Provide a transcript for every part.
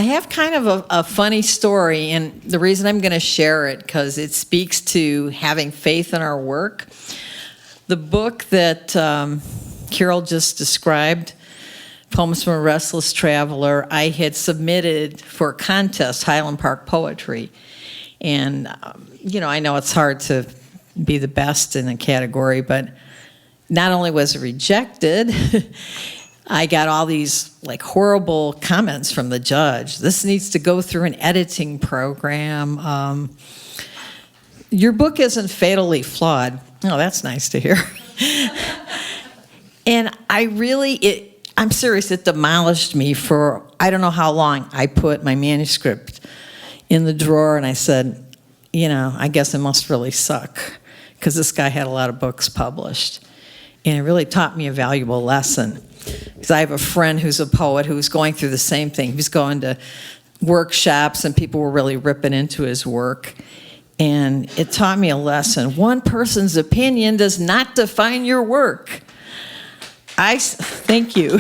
I have kind of a funny story, and the reason I'm going to share it because it speaks to having faith in our work. The book that Carol just described, Poems from a Restless Traveler, I had submitted for a contest, Highland Park Poetry. And, I know it's hard to be the best in a category, but not only was it rejected, I got all these horrible comments from the judge. This needs to go through an editing program. Your book isn't fatally flawed. Oh, that's nice to hear. And I'm serious, it demolished me for, I don't know how long. I put my manuscript in the drawer and I said, I guess it must really suck, because this guy had a lot of books published. And it really taught me a valuable lesson. Because I have a friend who's a poet who was going through the same thing. He was going to workshops and people were really ripping into his work. And it taught me a lesson. One person's opinion does not define your work. Thank you.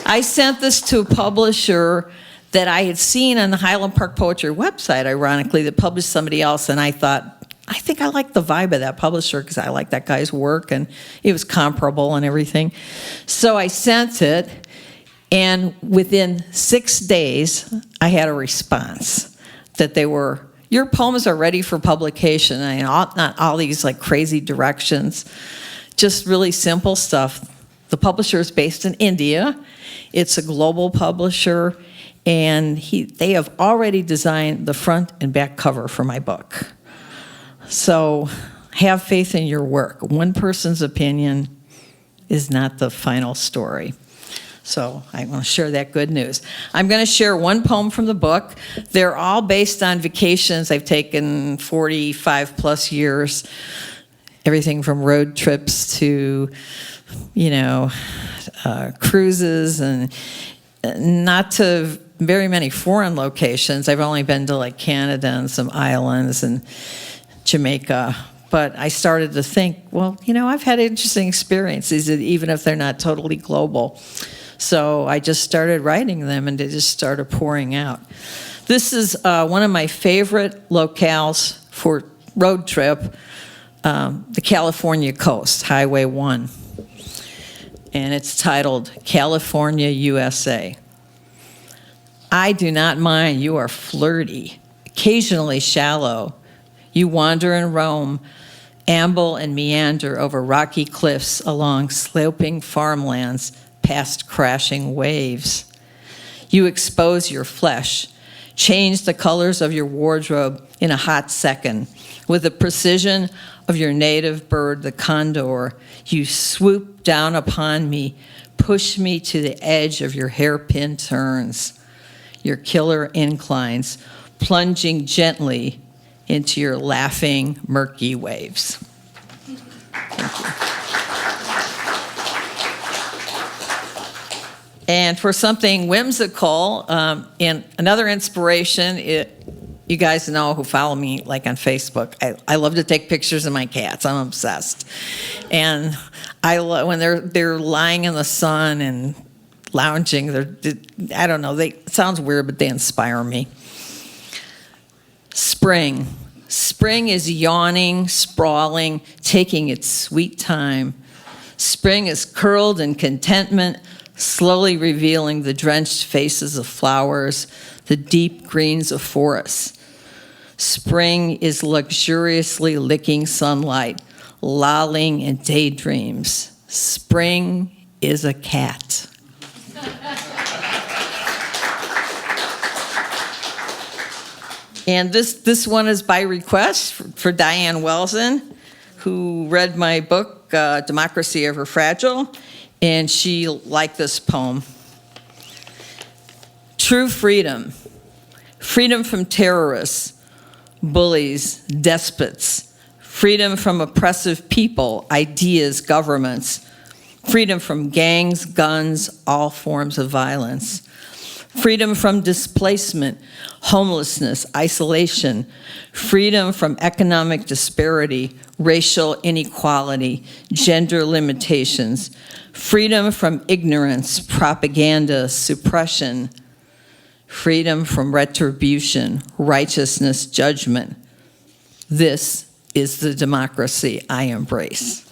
I sent this to a publisher that I had seen on the Highland Park Poetry website, ironically, that published somebody else, and I thought, I think I like the vibe of that publisher because I like that guy's work, and it was comparable and everything. So I sent it, and within 6 days, I had a response that your poems are ready for publication. And not all these crazy directions, just really simple stuff. The publisher is based in India. It's a global publisher, and they have already designed the front and back cover for my book. So have faith in your work. One person's opinion is not the final story. So I want to share that good news. I'm going to share one poem from the book. They're all based on vacations I've taken 45 plus years. Everything from road trips to, cruises, and not to very many foreign locations. I've only been to Canada and some islands and Jamaica. But I started to think, I've had interesting experiences, even if they're not totally global. So I just started writing them, and they just started pouring out. This is one of my favorite locales for road trip, the California coast, Highway 1. And it's titled California, USA. I do not mind you are flirty, occasionally shallow. You wander and roam, amble and meander over rocky cliffs along sloping farmlands past crashing waves. You expose your flesh, change the colors of your wardrobe in a hot second. With the precision of your native bird, the condor, you swoop down upon me, push me to the edge of your hairpin turns, your killer inclines, plunging gently into your laughing, murky waves. Thank you. And for something whimsical, and another inspiration, you guys know who follow me on Facebook, I love to take pictures of my cats. I'm obsessed. And when they're lying in the sun and lounging, I don't know, it sounds weird, but they inspire me. Spring. Spring is yawning, sprawling, taking its sweet time. Spring is curled in contentment, slowly revealing the drenched faces of flowers, the deep greens of forests. Spring is luxuriously licking sunlight, lolling in daydreams. Spring is a cat. And this one is by request for Diane Welson, who read my book, Democracy Ever Fragile, and she liked this poem. True freedom. Freedom from terrorists, bullies, despots. Freedom from oppressive people, ideas, governments. Freedom from gangs, guns, all forms of violence. Freedom from displacement, homelessness, isolation. Freedom from economic disparity, racial inequality, gender limitations. Freedom from ignorance, propaganda, suppression. freedom from retribution, righteousness, judgment. This is the democracy I embrace.